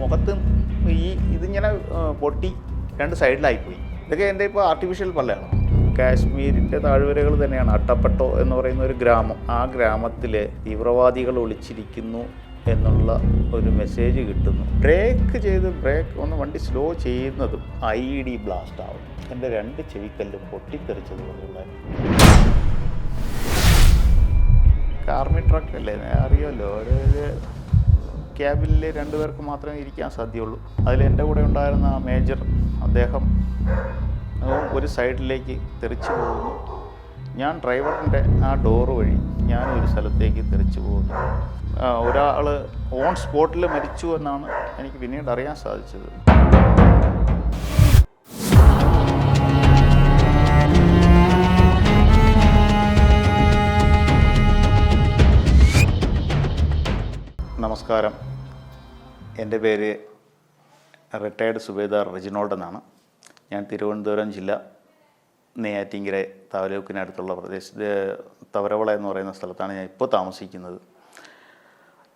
മുഖത്ത് ഇതിങ്ങനെ പൊട്ടി 2 സൈഡിലായിപ്പോയി. ഇതൊക്കെ എൻ്റെ ഇപ്പോൾ ആർട്ടിഫിഷ്യൽ പല്ലയാണ്. കാശ്മീരിൻ്റെ താഴ്വരകൾ തന്നെയാണ് അട്ടപ്പട്ടോ എന്ന് പറയുന്ന ഒരു ഗ്രാമം. ആ ഗ്രാമത്തിൽ തീവ്രവാദികൾ ഒളിച്ചിരിക്കുന്നു എന്നുള്ള ഒരു മെസ്സേജ് കിട്ടുന്നു. ബ്രേക്ക് ഒന്ന് വണ്ടി സ്ലോ ചെയ്യുന്നതും IED ബ്ലാസ്റ്റ് ആവും. എൻ്റെ 2 ചെവിക്കല്ലും പൊട്ടിത്തെറിച്ചതുപോലുള്ള. ആർമി ട്രക്കല്ലേ, അറിയാമല്ലോ, ഒരു ക്യാബിനിൽ 2 പേർക്ക് മാത്രമേ ഇരിക്കാൻ സാധ്യമുള്ളൂ. അതിൽ എൻ്റെ കൂടെ ഉണ്ടായിരുന്ന ആ മേജർ, അദ്ദേഹം ഒരു സൈഡിലേക്ക് തെറിച്ചു പോകുന്നു. ഞാൻ ഡ്രൈവറിൻ്റെ ആ ഡോറ് വഴി ഞാനൊരു സ്ഥലത്തേക്ക് തെറിച്ചു പോകുന്നു. ഒരാൾ ഓൺ സ്പോട്ടിൽ മരിച്ചു എന്നാണ് എനിക്ക് പിന്നീട് അറിയാൻ സാധിച്ചത്. നമസ്കാരം, എൻ്റെ പേര് റിട്ടയർഡ് സുബേദാർ റെജിനോൾഡ് എന്നാണ്. ഞാൻ തിരുവനന്തപുരം ജില്ല നെയ്യാറ്റിൻകര താലൂക്കിനടുത്തുള്ള പ്രദേശത്ത് തവരവള എന്ന് പറയുന്ന സ്ഥലത്താണ് ഞാൻ ഇപ്പോൾ താമസിക്കുന്നത്.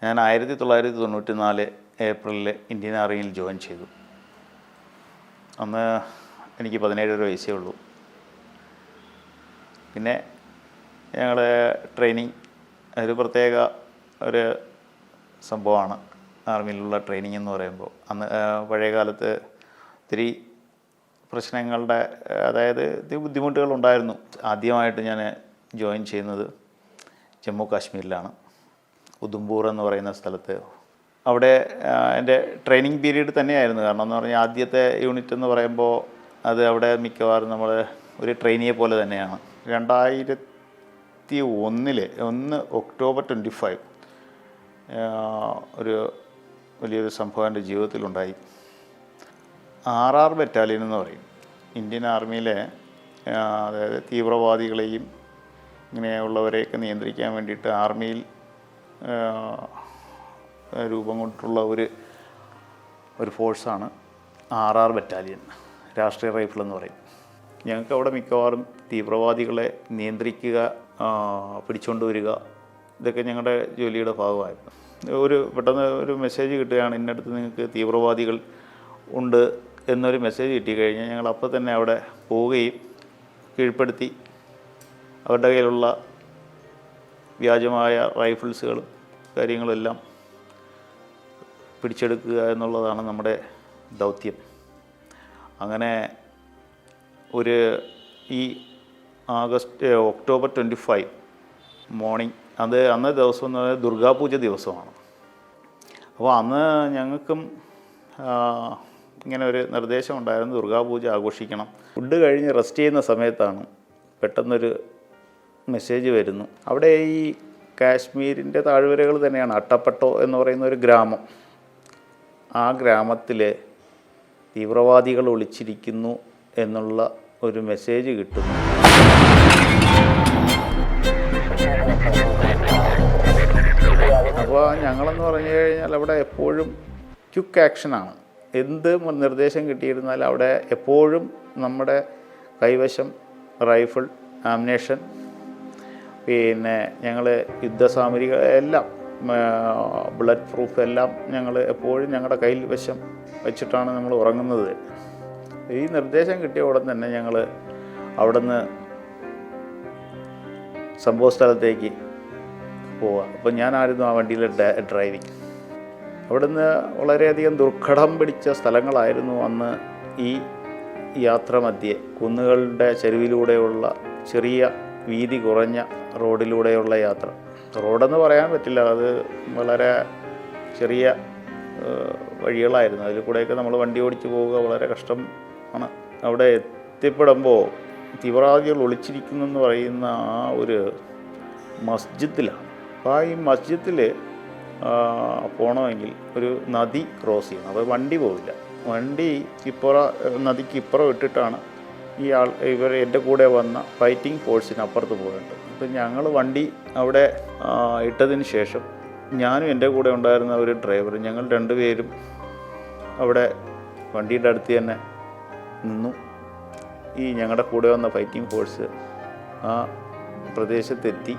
ഞാൻ 1994 ഏപ്രിലിൽ ഇന്ത്യൻ ആർമിയിൽ ജോയിൻ ചെയ്തു. അന്ന് എനിക്ക് 17 വയസ്സേ ഉള്ളൂ. പിന്നെ ഞങ്ങൾ ട്രെയിനിങ് ഒരു പ്രത്യേക ഒരു സംഭവമാണ് ആർമിയിലുള്ള ട്രെയിനിങ് എന്ന് പറയുമ്പോൾ. അന്ന് പഴയ കാലത്ത് ഒത്തിരി പ്രശ്നങ്ങളുടെ, അതായത് ബുദ്ധിമുട്ടുകളുണ്ടായിരുന്നു. ആദ്യമായിട്ട് ഞാൻ ജോയിൻ ചെയ്യുന്നത് ജമ്മു കാശ്മീരിലാണ്, ഉധംപൂർ എന്ന് പറയുന്ന സ്ഥലത്ത്. അവിടെ എൻ്റെ ട്രെയിനിങ് പീരീഡ് തന്നെയായിരുന്നു. കാരണം എന്ന് പറഞ്ഞാൽ ആദ്യത്തെ യൂണിറ്റ് എന്ന് പറയുമ്പോൾ അത് അവിടെ മിക്കവാറും നമ്മൾ ഒരു ട്രെയിനിയെ പോലെ തന്നെയാണ്. 2001 ഒക്ടോബർ 25 ഒരു വലിയൊരു സംഭവം എൻ്റെ ജീവിതത്തിലുണ്ടായി. RR ബറ്റാലിയൻ എന്ന് പറയും, ഇന്ത്യൻ ആർമിയിലെ, അതായത് തീവ്രവാദികളെയും ഇങ്ങനെയുള്ളവരെയൊക്കെ നിയന്ത്രിക്കാൻ വേണ്ടിയിട്ട് ആർമിയിൽ രൂപം കൊണ്ടിട്ടുള്ള ഒരു ഫോഴ്സാണ് RR ബറ്റാലിയൻ, രാഷ്ട്രീയ റൈഫിൾ എന്ന് പറയും. ഞങ്ങൾക്ക് അവിടെ മിക്കവാറും തീവ്രവാദികളെ നിയന്ത്രിക്കുക, പിടിച്ചുകൊണ്ട് വരിക, ഇതൊക്കെ ഞങ്ങളുടെ ജോലിയുടെ ഭാഗമായിരുന്നു. പെട്ടെന്ന് ഒരു മെസ്സേജ് കിട്ടുകയാണ്, ഇന്നടുത്ത് നിങ്ങൾക്ക് തീവ്രവാദികൾ ഉണ്ട് എന്നൊരു മെസ്സേജ് കിട്ടിക്കഴിഞ്ഞാൽ ഞങ്ങൾ അപ്പോൾ തന്നെ അവിടെ പോവുകയും കീഴ്പ്പെടുത്തി അവരുടെ കയ്യിലുള്ള വ്യാജമായ റൈഫിൾസുകളും കാര്യങ്ങളെല്ലാം പിടിച്ചെടുക്കുക എന്നുള്ളതാണ് നമ്മുടെ ദൗത്യം. അങ്ങനെ ഈ ഒക്ടോബർ 25 മോർണിംഗ്, അന്ന് ദിവസം എന്ന് പറയുന്നത് ദുർഗാപൂജ ദിവസമാണ്. അപ്പോൾ അന്ന് ഞങ്ങൾക്കും ഇങ്ങനെ ഒരു നിർദ്ദേശം ഉണ്ടായിരുന്നു, ദുർഗാപൂജ ആഘോഷിക്കണം. ഫുഡ് കഴിഞ്ഞ് റെസ്റ്റ് ചെയ്യുന്ന സമയത്താണ് പെട്ടെന്നൊരു മെസ്സേജ് വരുന്നു. അവിടെ ഈ കാശ്മീരിൻ്റെ താഴ്വരകൾ തന്നെയാണ് അട്ടപ്പട്ടോ എന്ന് പറയുന്ന ഒരു ഗ്രാമം. ആ ഗ്രാമത്തിൽ തീവ്രവാദികൾ ഒളിച്ചിരിക്കുന്നു എന്നുള്ള ഒരു മെസ്സേജ് കിട്ടുന്നു. അപ്പോൾ ഞങ്ങളെന്ന് പറഞ്ഞു കഴിഞ്ഞാൽ അവിടെ എപ്പോഴും ക്വിക്ക് ആക്ഷനാണ്. എന്ത് നിർദ്ദേശം കിട്ടിയിരുന്നാലും അവിടെ എപ്പോഴും നമ്മുടെ കൈവശം റൈഫിൾ, ആംമുനേഷൻ, പിന്നെ ഞങ്ങൾ യുദ്ധസാമഗ്രികൾ എല്ലാം, ബുള്ളറ്റ് പ്രൂഫ് എല്ലാം ഞങ്ങൾ എപ്പോഴും ഞങ്ങളുടെ കയ്യിൽ വശം വെച്ചിട്ടാണ് നമ്മൾ ഉറങ്ങുന്നത്. ഈ നിർദ്ദേശം കിട്ടിയ ഉടൻ തന്നെ ഞങ്ങൾ അവിടുന്ന് സംഭവ സ്ഥലത്തേക്ക് പോവുക. അപ്പോൾ ഞാനായിരുന്നു ആ വണ്ടിയിലെ ഡ്രൈവിങ്. അവിടുന്ന് വളരെയധികം ദുർഘടം പിടിച്ച സ്ഥലങ്ങളായിരുന്നു അന്ന് ഈ യാത്ര മധ്യേ. കുന്നുകളുടെ ചരിവിലൂടെയുള്ള ചെറിയ വീതി കുറഞ്ഞ റോഡിലൂടെയുള്ള യാത്ര. റോഡെന്ന് പറയാൻ പറ്റില്ല, അത് വളരെ ചെറിയ വഴികളായിരുന്നു. അതിൽ കൂടെയൊക്കെ നമ്മൾ വണ്ടി ഓടിച്ച് പോവുക വളരെ കഷ്ടം ആണ്. അവിടെ എത്തിപ്പെടുമ്പോൾ തീവ്രവാദികൾ ഒളിച്ചിരിക്കുന്നു എന്ന് പറയുന്ന ആ ഒരു മസ്ജിദിലാണ്. അപ്പോൾ ഈ മസ്ജിദിൽ പോകണമെങ്കിൽ ഒരു നദി ക്രോസ് ചെയ്യണം. അപ്പോൾ വണ്ടി പോവില്ല. വണ്ടി നദിക്ക് ഇപ്പുറം ഇട്ടിട്ടാണ് എൻ്റെ കൂടെ വന്ന ഫൈറ്റിംഗ് ഫോഴ്സിന് അപ്പുറത്ത് പോകേണ്ടത്. അപ്പോൾ ഞങ്ങൾ വണ്ടി അവിടെ ഇട്ടതിന് ശേഷം ഞാനും എൻ്റെ കൂടെ ഉണ്ടായിരുന്ന ഒരു ഡ്രൈവറും, ഞങ്ങൾ 2 പേരും അവിടെ വണ്ടിയുടെ അടുത്ത് തന്നെ നിന്നു. ഈ ഞങ്ങളുടെ കൂടെ വന്ന ഫൈറ്റിംഗ് ഫോഴ്സ് ആ പ്രദേശത്തെത്തി.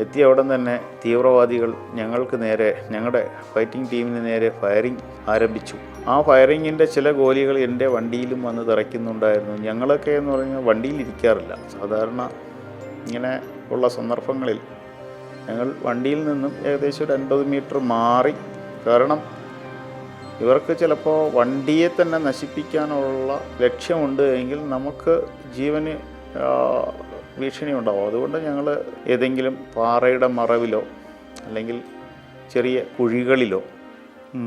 എത്തിയ ഉടൻ തന്നെ തീവ്രവാദികൾ ഞങ്ങൾക്ക് നേരെ, ഞങ്ങളുടെ ഫൈറ്റിംഗ് ടീമിന് നേരെ ഫയറിംഗ് ആരംഭിച്ചു. ആ ഫയറിങ്ങിൻ്റെ ചില ഗോലികൾ എൻ്റെ വണ്ടിയിലും വന്ന് തെറിക്കുന്നുണ്ടായിരുന്നു. ഞങ്ങളൊക്കെ എന്ന് പറഞ്ഞാൽ വണ്ടിയിലിരിക്കാറില്ല. സാധാരണ ഇങ്ങനെ ഉള്ള സന്ദർഭങ്ങളിൽ ഞങ്ങൾ വണ്ടിയിൽ നിന്നും ഏകദേശം ഒരു 50 മീറ്റർ മാറി, കാരണം ഇവർക്ക് ചിലപ്പോൾ വണ്ടിയെ തന്നെ നശിപ്പിക്കാനുള്ള ലക്ഷ്യമുണ്ട് എങ്കിൽ നമുക്ക് ജീവന് ഭീഷണി ഉണ്ടാവും. അതുകൊണ്ട് ഞങ്ങൾ ഏതെങ്കിലും പാറയുടെ മറവിലോ അല്ലെങ്കിൽ ചെറിയ കുഴികളിലോ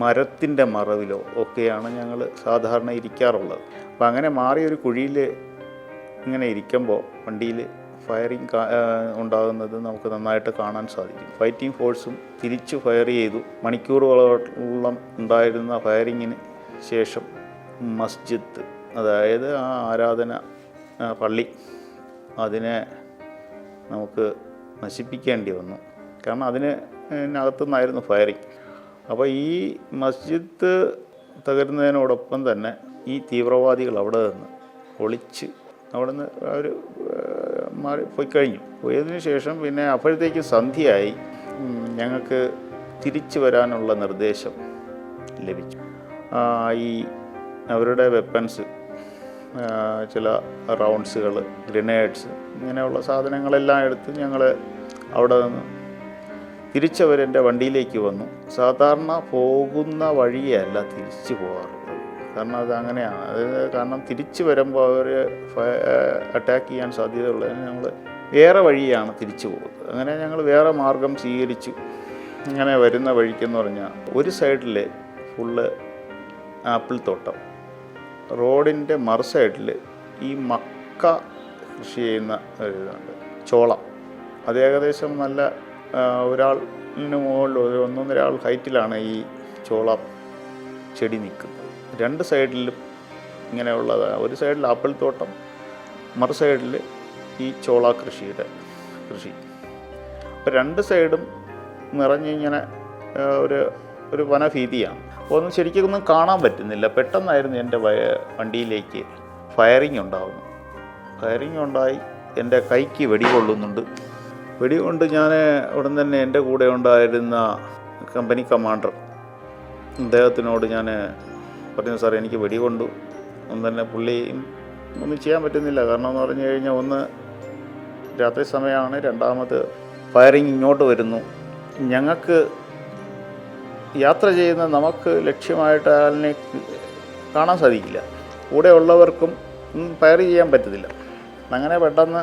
മരത്തിൻ്റെ മറവിലോ ഒക്കെയാണ് ഞങ്ങൾ സാധാരണ ഇരിക്കാറുള്ളത്. അപ്പം അങ്ങനെ മാറി ഒരു കുഴിയിൽ ഇങ്ങനെ ഇരിക്കുമ്പോൾ വണ്ടിയിൽ ഫയറിങ് ഉണ്ടാകുന്നത് നമുക്ക് നന്നായിട്ട് കാണാൻ സാധിക്കും. ഫൈറ്റിംഗ് ഫോഴ്സും തിരിച്ചു ഫയർ ചെയ്തു. മണിക്കൂറുകളോളം ഉണ്ടായിരുന്ന ഫയറിങ്ങിന് ശേഷം മസ്ജിദ്, അതായത് ആ ആരാധന പള്ളി, അതിനെ നമുക്ക് നശിപ്പിക്കേണ്ടി വന്നു. കാരണം അതിനകത്തുനിന്നായിരുന്നു ഫയറിങ്. അപ്പോൾ ഈ മസ്ജിദ് തകരുന്നതിനോടൊപ്പം തന്നെ ഈ തീവ്രവാദികൾ അവിടെ നിന്ന് ഒളിച്ച് അവിടെ നിന്ന് അവർ പോയി കഴിഞ്ഞു. പോയതിന് ശേഷം പിന്നെ അപ്പോഴത്തേക്ക് സന്ധ്യയായി. ഞങ്ങൾക്ക് തിരിച്ചു വരാനുള്ള നിർദ്ദേശം ലഭിച്ചു. ഈ അവരുടെ വെപ്പൺസ്, ചില റൗണ്ട്സുകൾ, ഗ്രനേഡ്സ്, ഇങ്ങനെയുള്ള സാധനങ്ങളെല്ലാം എടുത്ത് ഞങ്ങൾ അവിടെ നിന്ന് തിരിച്ചവരെൻ്റെ വണ്ടിയിലേക്ക് വന്നു. സാധാരണ പോകുന്ന വഴിയല്ല തിരിച്ചു പോകാറുള്ളത്. കാരണം അത് അങ്ങനെയാണ്. കാരണം തിരിച്ചു വരുമ്പോൾ അവർ അറ്റാക്ക് ചെയ്യാൻ സാധ്യതയുള്ളതിന് ഞങ്ങൾ വേറെ വഴിയാണ് തിരിച്ചു പോകുന്നത്. അങ്ങനെ ഞങ്ങൾ വേറെ മാർഗം സ്വീകരിച്ചു. ഇങ്ങനെ വരുന്ന വഴിക്കെന്ന് പറഞ്ഞാൽ ഒരു സൈഡിൽ ഫുള്ള് ആപ്പിൾ തോട്ടം, റോഡിൻ്റെ മറു സൈഡിൽ ഈ മക്ക കൃഷി ചെയ്യുന്ന ഒരിതുണ്ട്, ചോളം. അത് ഏകദേശം നല്ല ഒരാളിന് മുകളിൽ 1-1.5 ആൾ ഹൈറ്റിലാണ് ഈ ചോളം ചെടി നിൽക്കുന്നത്. രണ്ട് സൈഡിലും ഇങ്ങനെയുള്ളതാണ്. ഒരു സൈഡിൽ ആപ്പിൾ തോട്ടം, മറു സൈഡിൽ ഈ ചോള കൃഷി. അപ്പോൾ രണ്ട് സൈഡും നിറഞ്ഞിങ്ങനെ ഒരു വനഭീതിയാണ്. അപ്പോൾ ഒന്നും ശരിക്കൊന്നും കാണാൻ പറ്റുന്നില്ല. പെട്ടെന്നായിരുന്നു എൻ്റെ വണ്ടിയിലേക്ക് ഫയറിങ് ഉണ്ടാകുന്നു. ഫയറിങ് ഉണ്ടായി എൻ്റെ കൈക്ക് വെടികൊള്ളുന്നുണ്ട്. വെടികൊണ്ട് ഞാൻ ഉടൻ തന്നെ എൻ്റെ കൂടെ ഉണ്ടായിരുന്ന കമ്പനി കമാൻഡർ അദ്ദേഹത്തിനോട് ഞാൻ പറഞ്ഞു, സാർ എനിക്ക് വെടികൊണ്ടു. ഒന്നും തന്നെ പുള്ളിയും ഒന്നും ചെയ്യാൻ പറ്റുന്നില്ല. കാരണം എന്ന് പറഞ്ഞു കഴിഞ്ഞാൽ ഒന്ന് രാത്രി സമയമാണ്, രണ്ടാമത് ഫയറിങ് ഇങ്ങോട്ട് വരുന്നു. ഞങ്ങൾക്ക് യാത്ര ചെയ്യുന്ന നമുക്ക് ലക്ഷ്യമായിട്ട് അതിനെ കാണാൻ സാധിക്കില്ല. കൂടെ ഉള്ളവർക്കും ഫയർ ചെയ്യാൻ പറ്റത്തില്ല. അങ്ങനെ പെട്ടെന്ന്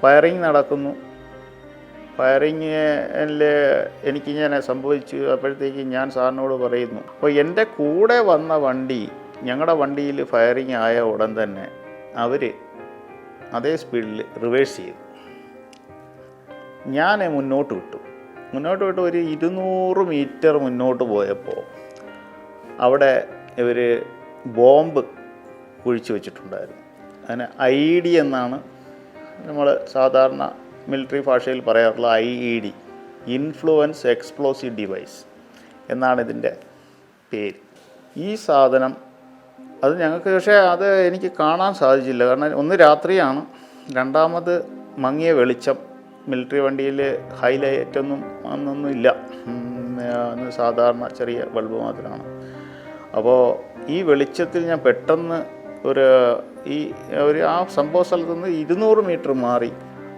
ഫയറിങ് നടക്കുന്നു. ഫയറിങ്ങിൽ എനിക്കിങ്ങനെ സംഭവിച്ചു. അപ്പോഴത്തേക്ക് ഞാൻ സാറിനോട് പറയുന്നു. അപ്പോൾ എൻ്റെ കൂടെ വന്ന വണ്ടി, ഞങ്ങളുടെ വണ്ടിയിൽ ഫയറിങ് ആയ ഉടൻ തന്നെ അവർ അതേ സ്പീഡിൽ റിവേഴ്സ് ചെയ്തു. ഞാൻ മുന്നോട്ട് വിട്ടു. ഒരു 200 മീറ്റർ മുന്നോട്ട് പോയപ്പോൾ അവിടെ ഇവർ ബോംബ് കുഴിച്ചു വെച്ചിട്ടുണ്ടായിരുന്നു. അതിന് IED എന്നാണ് നമ്മൾ സാധാരണ മിലിറ്ററി ഭാഷയിൽ പറയാറുള്ള IED, ഇൻഫ്ലുവൻസ് എക്സ്പ്ലോസീവ് ഡിവൈസ് എന്നാണ് ഇതിൻ്റെ പേര്. ഈ സാധനം അത് ഞങ്ങൾക്ക്, പക്ഷേ അത് എനിക്ക് കാണാൻ സാധിച്ചില്ല. കാരണം ഒന്ന് രാത്രിയാണ്, രണ്ടാമത് മങ്ങിയ വെളിച്ചം. മിലിറ്ററി വണ്ടിയിൽ ഹൈലൈറ്റൊന്നും അന്നൊന്നും ഇല്ല, അന്ന് സാധാരണ ചെറിയ ബൾബ് മാത്രമാണ്. അപ്പോൾ ഈ വെളിച്ചത്തിൽ ഞാൻ പെട്ടെന്ന് ആ സംഭവ സ്ഥലത്ത് നിന്ന് 200 മീറ്റർ മാറി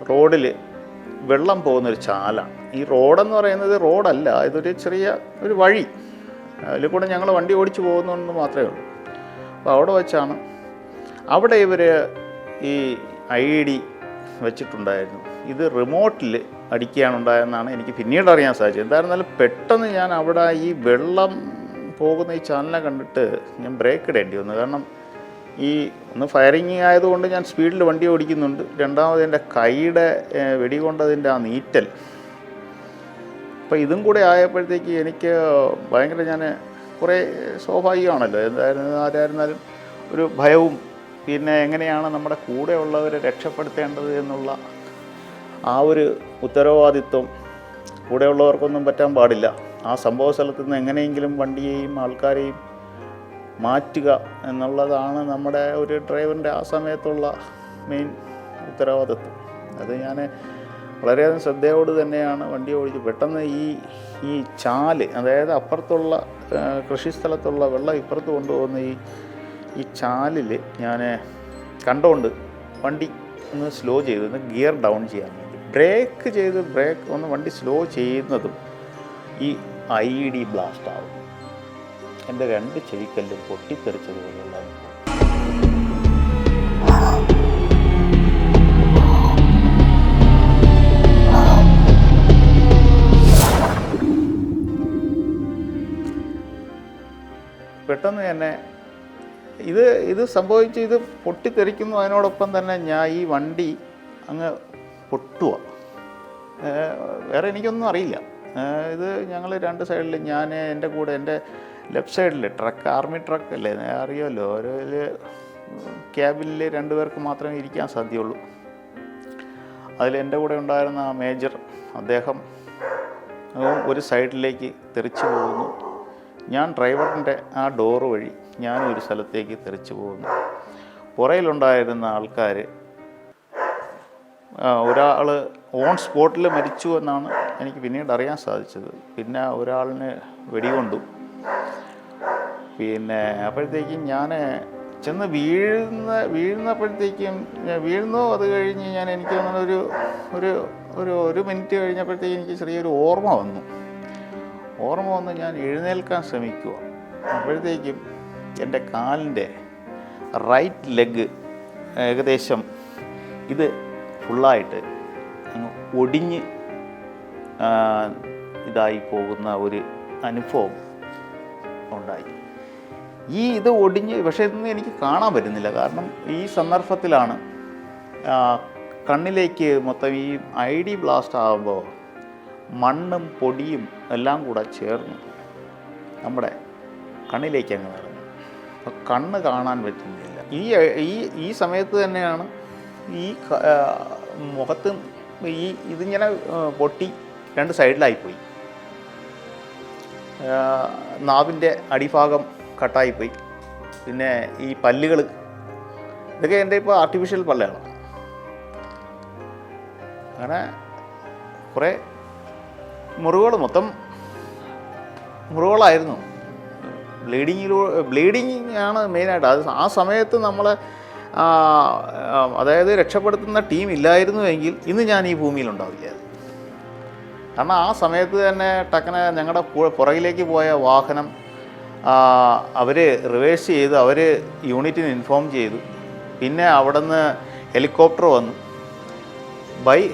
റോഡിൽ വെള്ളം പോകുന്നൊരു ചാലാണ്. ഈ റോഡെന്ന് പറയുന്നത് റോഡല്ല, ഇതൊരു ചെറിയ ഒരു വഴി. അതിൽ കൂടെ ഞങ്ങൾ വണ്ടി ഓടിച്ചു പോകുന്നതെന്ന് മാത്രമേ ഉള്ളൂ. അപ്പോൾ അവിടെ വെച്ചാണ്, അവിടെ ഇവർ ഈ IED വെച്ചിട്ടുണ്ടായിരുന്നു. ഇത് റിമോട്ടിൽ അടിക്കുകയാണുണ്ടായെന്നാണ് എനിക്ക് പിന്നീട് അറിയാൻ സാധിച്ചത്. എന്തായിരുന്നാലും പെട്ടെന്ന് ഞാൻ അവിടെ ഈ വെള്ളം പോകുന്ന ഈ ചാനലിനെ കണ്ടിട്ട് ഞാൻ ബ്രേക്ക് ഇടേണ്ടി വന്നു. കാരണം ഈ ഒന്ന് ഫയറിങ് ആയതുകൊണ്ട് ഞാൻ സ്പീഡിൽ വണ്ടി ഓടിക്കുന്നുണ്ട്, രണ്ടാമത് എൻ്റെ കൈയുടെ വെടികൊണ്ടതിൻ്റെ ആ നീറ്റൽ. അപ്പോൾ ഇതും കൂടെ ആയപ്പോഴത്തേക്ക് എനിക്ക് ഭയങ്കര, ഞാൻ കുറേ സ്വാഭാവികമാണല്ലോ, ആരായിരുന്നാലും ഒരു ഭയവും, പിന്നെ എങ്ങനെയാണ് നമ്മുടെ കൂടെ ഉള്ളവരെ രക്ഷപ്പെടുത്തേണ്ടത് എന്നുള്ള ആ ഒരു ഉത്തരവാദിത്വം കൂടെയുള്ളവർക്കൊന്നും പറ്റാൻ പാടില്ല. ആ സംഭവ സ്ഥലത്ത് നിന്ന് എങ്ങനെയെങ്കിലും വണ്ടിയെയും ആൾക്കാരെയും മാറ്റുക എന്നുള്ളതാണ് നമ്മുടെ ഒരു ഡ്രൈവറിൻ്റെ ആ സമയത്തുള്ള മെയിൻ ഉത്തരവാദിത്വം. അത് ഞാൻ വളരെയധികം ശ്രദ്ധയോട് തന്നെയാണ് വണ്ടി ഓടിച്ച്. പെട്ടെന്ന് ഈ ചാല്, അതായത് അപ്പുറത്തുള്ള കൃഷിസ്ഥലത്തുള്ള വെള്ളം ഇപ്പുറത്ത് കൊണ്ടുപോകുന്ന ഈ ചാലിൽ ഞാൻ കണ്ടുകൊണ്ട് വണ്ടി ഒന്ന് സ്ലോ ചെയ്ത് ഒന്ന് ഗിയർ ഡൗൺ ചെയ്യാൻ വേണ്ടി ബ്രേക്ക് ഒന്ന് വണ്ടി സ്ലോ ചെയ്യുന്നതും ഈ IED ബ്ലാസ്റ്റ് ആവും. എൻ്റെ 2 ചെവിക്കല്ലും പൊട്ടിത്തെറിച്ചതുപോലെയുള്ള അനുഭവം. പെട്ടെന്ന് തന്നെ ഇത് സംഭവിച്ച് ഇത് പൊട്ടിത്തെറിക്കുന്നു. അതിനോടൊപ്പം തന്നെ ഞാൻ ഈ വണ്ടി അങ്ങ് പൊട്ടുക. വേറെ എനിക്കൊന്നും അറിയില്ല. ഇത് ഞങ്ങൾ 2 സൈഡിൽ, ഞാൻ എൻ്റെ കൂടെ എൻ്റെ ലെഫ്റ്റ് സൈഡിൽ ട്രക്ക്, ആർമി ട്രക്ക് അല്ലേ, അറിയാമല്ലോ, ഒരു ക്യാബിനിൽ 2 പേർക്ക് മാത്രമേ ഇരിക്കാൻ സാധ്യമുള്ളൂ. അതിൽ എൻ്റെ കൂടെ ഉണ്ടായിരുന്ന ആ മേജർ, അദ്ദേഹം ഒരു സൈഡിലേക്ക് തെറിച്ചു പോകുന്നു. ഞാൻ ഡ്രൈവറിൻ്റെ ആ ഡോറ് വഴി ഞാനും ഒരു സ്ഥലത്തേക്ക് തെറിച്ചു പോകുന്നു. പുറയിലുണ്ടായിരുന്ന ആൾക്കാർ, ഒരാൾ ഓൺ സ്പോട്ടിൽ മരിച്ചു എന്നാണ് എനിക്ക് പിന്നീട് അറിയാൻ സാധിച്ചത്. പിന്നെ ഒരാളിന് വെടികൊണ്ടു. പിന്നെ അപ്പോഴത്തേക്കും ഞാൻ ചെന്ന് വീഴുന്നപ്പോഴത്തേക്കും വീഴുന്നു. അത് കഴിഞ്ഞ് എനിക്ക് തോന്നുന്ന ഒരു മിനിറ്റ് കഴിഞ്ഞപ്പോഴത്തേക്കും എനിക്ക് ചെറിയൊരു ഓർമ്മ വന്നു. ഞാൻ എഴുന്നേൽക്കാൻ ശ്രമിക്കുക. അപ്പോഴത്തേക്കും എൻ്റെ കാലിൻ്റെ റൈറ്റ് ലെഗ് ഏകദേശം ഇത് ഫുള്ളായിട്ട് അങ്ങ് ഒടിഞ്ഞ് ഇതായി പോകുന്ന ഒരു അനുഭവം ഉണ്ടായി. ഇത് ഒടിഞ്ഞ്, പക്ഷേ ഇതൊന്നും എനിക്ക് കാണാൻ പറ്റുന്നില്ല. കാരണം ഈ സന്ദർഭത്തിലാണ് കണ്ണിലേക്ക് മൊത്തം ഈ IED ബ്ലാസ്റ്റ് ആകുമ്പോൾ മണ്ണും പൊടിയും എല്ലാം കൂടെ ചേർന്ന് നമ്മുടെ കണ്ണിലേക്ക് അങ്ങ് നടന്നു. അപ്പോൾ കണ്ണ് കാണാൻ പറ്റുന്നില്ല. ഈ സമയത്ത് തന്നെയാണ് ഈ മുഖത്ത് ഇതിങ്ങനെ പൊട്ടി 2 സൈഡിലായിപ്പോയി. നാവിൻ്റെ അടിഭാഗം കട്ടായിപ്പോയി. പിന്നെ ഈ പല്ലുകൾ, ഇതൊക്കെ എൻ്റെ ഇപ്പോൾ ആർട്ടിഫിഷ്യൽ പല്ലുകളാണ്. അങ്ങനെ കുറേ മൊത്തം മുറിവുകളായിരുന്നു. ബ്ലീഡിങ് ആണ് മെയിനായിട്ട്. ആ സമയത്ത് നമ്മളെ അതായത് രക്ഷപ്പെടുത്തുന്ന ടീം ഇല്ലായിരുന്നുവെങ്കിൽ ഇന്ന് ഞാൻ ഈ ഭൂമിയിലുണ്ടാവില്ല. കാരണം ആ സമയത്ത് തന്നെ ടക്കനെ ഞങ്ങളുടെ പുറകിലേക്ക് പോയ വാഹനം അവർ റിവേഴ്സ് ചെയ്ത് അവർ യൂണിറ്റിന് ഇൻഫോം ചെയ്തു. പിന്നെ അവിടെ നിന്ന് ഹെലികോപ്റ്റർ വന്നു.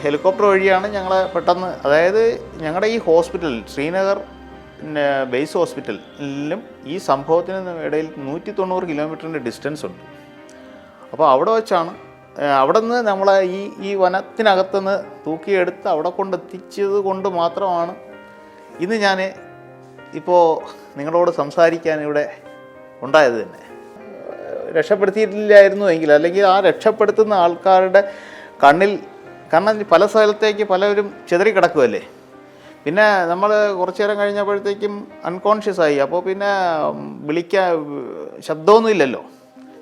ഹെലികോപ്റ്റർ വഴിയാണ് ഞങ്ങളെ പെട്ടെന്ന്, അതായത് ഞങ്ങളുടെ ഈ ഹോസ്പിറ്റൽ, ശ്രീനഗർ ബേസ് ഹോസ്പിറ്റലിലും ഈ സംഭവത്തിന് ഇടയിൽ 190 കിലോമീറ്ററിൻ്റെ ഡിസ്റ്റൻസ് ഉണ്ട്. അപ്പോൾ അവിടെ വെച്ചാണ്, അവിടെ നിന്ന് നമ്മളെ ഈ വനത്തിനകത്തുനിന്ന് തൂക്കിയെടുത്ത് അവിടെ കൊണ്ടെത്തിച്ചത് കൊണ്ട് മാത്രമാണ് ഇന്ന് ഞാൻ ഇപ്പോൾ നിങ്ങളോട് സംസാരിക്കാൻ ഇവിടെ ഉണ്ടായത് തന്നെ. രക്ഷപ്പെടുത്തിയിട്ടില്ലായിരുന്നു എങ്കിൽ, അല്ലെങ്കിൽ ആ രക്ഷപ്പെടുത്തുന്ന ആൾക്കാരുടെ കാരണം പല സ്ഥലത്തേക്ക് പലരും ചിതറിക്കിടക്കുമല്ലേ. പിന്നെ നമ്മൾ കുറച്ചു നേരം കഴിഞ്ഞപ്പോഴത്തേക്കും അൺകോൺഷ്യസ് ആയി. അപ്പോൾ പിന്നെ ശബ്ദമൊന്നും ഇല്ലല്ലോ.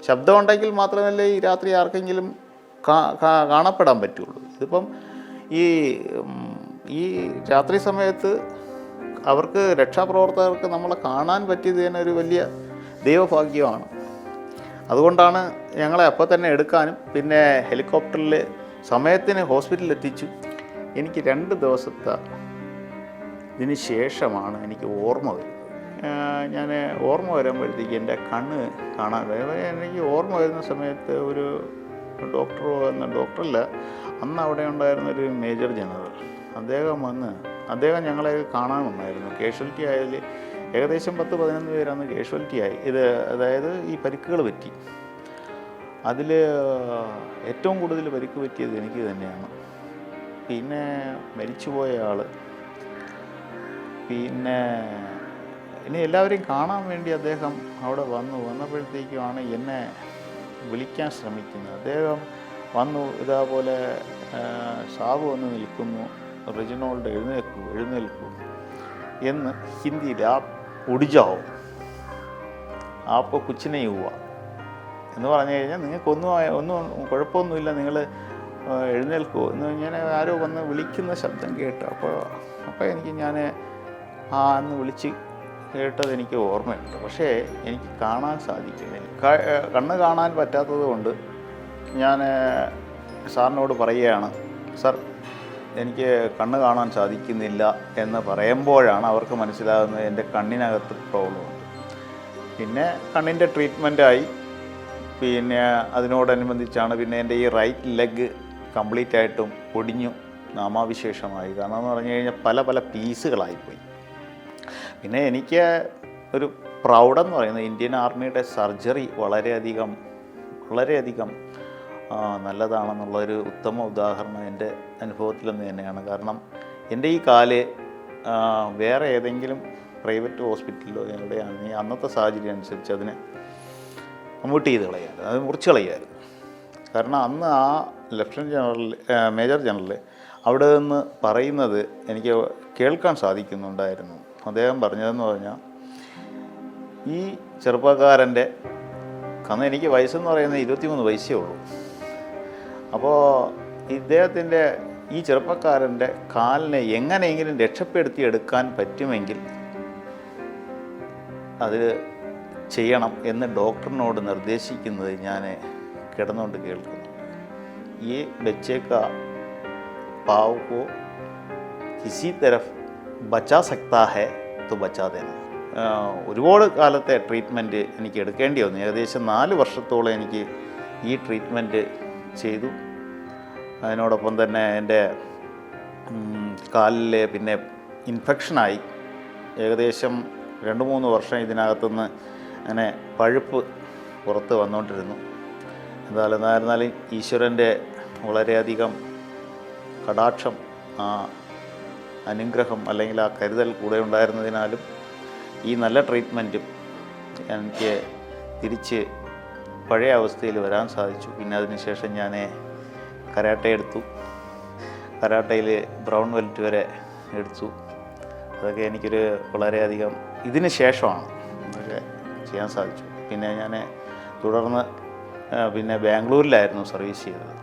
ശബ്ദം ഉണ്ടെങ്കിൽ മാത്രമല്ലേ ഈ രാത്രി ആർക്കെങ്കിലും കാണപ്പെടാൻ പറ്റുള്ളൂ. ഇതിപ്പം ഈ രാത്രി സമയത്ത് അവർക്ക്, രക്ഷാപ്രവർത്തകർക്ക് നമ്മളെ കാണാൻ പറ്റിയത് തന്നെ ഒരു വലിയ ദൈവഭാഗ്യമാണ്. അതുകൊണ്ടാണ് ഞങ്ങളെ അപ്പോൾ തന്നെ എടുക്കാനും പിന്നെ ഹെലികോപ്റ്ററിൽ സമയത്തിന് ഹോസ്പിറ്റലിൽ എത്തിച്ചു. എനിക്ക് 2 ദിവസത്തെ ഇതിന് ശേഷമാണ് എനിക്ക് ഓർമ്മ വരുന്നത്. ഞാൻ ഓർമ്മ വരുമ്പോഴത്തേക്ക് എൻ്റെ കണ്ണ് കാണാൻ, എനിക്ക് ഓർമ്മ വരുന്ന സമയത്ത് ഒരു ഡോക്ടറില്ല, അന്ന് അവിടെ ഉണ്ടായിരുന്നൊരു മേജർ ജനറൽ, അദ്ദേഹം ഞങ്ങളെ കാണാൻ വന്നായിരുന്നു. കാഷ്വാലിറ്റി ആയതിൽ ഏകദേശം 10-11 പേരാണ് കാഷ്വാലിറ്റി ആയി. അതായത് ഈ പരിക്കുകൾ പറ്റി. അതിൽ ഏറ്റവും കൂടുതൽ പരിക്ക് പറ്റിയത് എനിക്ക് തന്നെയാണ്. പിന്നെ മരിച്ചുപോയ ആൾ, പിന്നെ ഇനി എല്ലാവരെയും കാണാൻ വേണ്ടി അദ്ദേഹം അവിടെ വന്നപ്പോഴത്തേക്കുമാണ് എന്നെ വിളിക്കാൻ ശ്രമിക്കുന്നത്. അദ്ദേഹം വന്നു, ഇതേപോലെ സാബു വന്ന് നിൽക്കുന്നു, റിജിനോൾഡ് എഴുന്നേൽക്കൂ എന്ന് ഹിന്ദിയിൽ ഒടിജാവോ ആപ്പോ കുച്ചിനെ ഹുവ എന്ന് പറഞ്ഞു കഴിഞ്ഞാൽ, നിങ്ങൾക്കൊന്നും കുഴപ്പമൊന്നുമില്ല, നിങ്ങൾ എഴുന്നേൽക്കുമോ എന്ന് ഇങ്ങനെ ആരോ വന്ന് വിളിക്കുന്ന ശബ്ദം കേട്ടു. അപ്പോൾ എനിക്ക് ഞാൻ അന്ന് വിളിച്ച് കേട്ടത് എനിക്ക് ഓർമ്മയുണ്ട്. പക്ഷേ എനിക്ക് കാണാൻ സാധിക്കുന്നില്ല. കണ്ണ് കാണാൻ പറ്റാത്തത് കൊണ്ട് ഞാൻ സാറിനോട് പറയുകയാണ്, സാർ എനിക്ക് കണ്ണ് കാണാൻ സാധിക്കുന്നില്ല എന്ന് പറയുമ്പോഴാണ് അവർക്ക് മനസ്സിലാകുന്നത് എൻ്റെ കണ്ണിനകത്ത് പ്രോബ്ലമുണ്ട്. പിന്നെ കണ്ണിൻ്റെ ട്രീറ്റ്മെൻറ്റായി. പിന്നെ അതിനോടനുബന്ധിച്ചാണ് പിന്നെ എൻ്റെ ഈ റൈറ്റ് ലെഗ് കംപ്ലീറ്റ് ആയിട്ടും ഒടിഞ്ഞു നാമാവിശേഷമായി. കാരണം എന്ന് പറഞ്ഞു കഴിഞ്ഞാൽ പല പല പീസുകളായിപ്പോയി. പിന്നെ എനിക്ക് ഒരു പ്രൗഡെന്ന് പറയുന്നത് ഇന്ത്യൻ ആർമിയുടെ സർജറി വളരെയധികം നല്ലതാണെന്നുള്ളൊരു ഉത്തമ ഉദാഹരണം എൻ്റെ അനുഭവത്തിൽ നിന്ന് തന്നെയാണ്. കാരണം എൻ്റെ ഈ കാല് വേറെ ഏതെങ്കിലും പ്രൈവറ്റ് ഹോസ്പിറ്റലിലോ എവിടെയാണെങ്കിൽ അന്നത്തെ സാഹചര്യം അനുസരിച്ച് അതിനെ കമ്മ്യൂട്ട് ചെയ്ത് കളയാറ്, അത് മുറിച്ച് കളയായിരുന്നു. കാരണം അന്ന് ആ ലഫ്റ്റനൻറ്റ് ജനറൽ മേജർ ജനറൽ അവിടെ നിന്ന് പറയുന്നത് എനിക്ക് കേൾക്കാൻ സാധിക്കുന്നുണ്ടായിരുന്നു. അദ്ദേഹം പറഞ്ഞതെന്ന് പറഞ്ഞാൽ, ഈ ചെറുപ്പക്കാരൻ്റെ അന്ന് എനിക്ക് വയസ്സെന്ന് പറയുന്നത് 23 വയസ്സേ ഉള്ളൂ. അപ്പോൾ ഇദ്ദേഹത്തിൻ്റെ ഈ ചെറുപ്പക്കാരൻ്റെ കാലിനെ എങ്ങനെയെങ്കിലും രക്ഷപ്പെടുത്തി എടുക്കാൻ പറ്റുമെങ്കിൽ അത് ചെയ്യണം എന്ന് ഡോക്ടറിനോട് നിർദ്ദേശിക്കുന്നത് ഞാൻ കിടന്നുകൊണ്ട് കേൾക്കുന്നു. ഈ ബച്ചേക്ക പാവ് കോ കിസി തരഫ് ബച്ചാ സക്താ ഹെ തോ ബച്ചാ ദേന. ഒരുപാട് കാലത്തെ ട്രീറ്റ്മെൻറ്റ് എനിക്ക് എടുക്കേണ്ടി വന്നു. ഏകദേശം 4 വർഷത്തോളം എനിക്ക് ഈ ട്രീറ്റ്മെൻറ്റ് ചെയ്തു. അതിനോടൊപ്പം തന്നെ എൻ്റെ കാലിൽ പിന്നെ ഇൻഫെക്ഷനായി. ഏകദേശം 2-3 വർഷം ഇതിനകത്തുനിന്ന് അങ്ങനെ പഴുപ്പ് പുറത്ത് വന്നുകൊണ്ടിരുന്നു. എന്തായിരുന്നാലും ഈശ്വരൻ്റെ വളരെയധികം കടാക്ഷം, ആ അനുഗ്രഹം അല്ലെങ്കിൽ ആ കരുതൽ കൂടെ ഉണ്ടായിരുന്നതിനാലും ഈ നല്ല ട്രീറ്റ്മെൻറ്റും എനിക്ക് തിരിച്ച് പഴയ അവസ്ഥയിൽ വരാൻ സാധിച്ചു. പിന്നെ അതിനുശേഷം ഞാൻ കരാട്ടെ എടുത്തു. കരാട്ടയിൽ ബ്രൗൺ ബെൽറ്റ് വരെ എടുത്തു. അതൊക്കെ എനിക്കൊരു വളരെയധികം ഇതിന് ശേഷമാണ് അതൊക്കെ ചെയ്യാൻ സാധിച്ചു. പിന്നെ ഞാൻ തുടർന്ന് പിന്നെ ബാംഗ്ലൂരിലായിരുന്നു സർവീസ് ചെയ്തത്.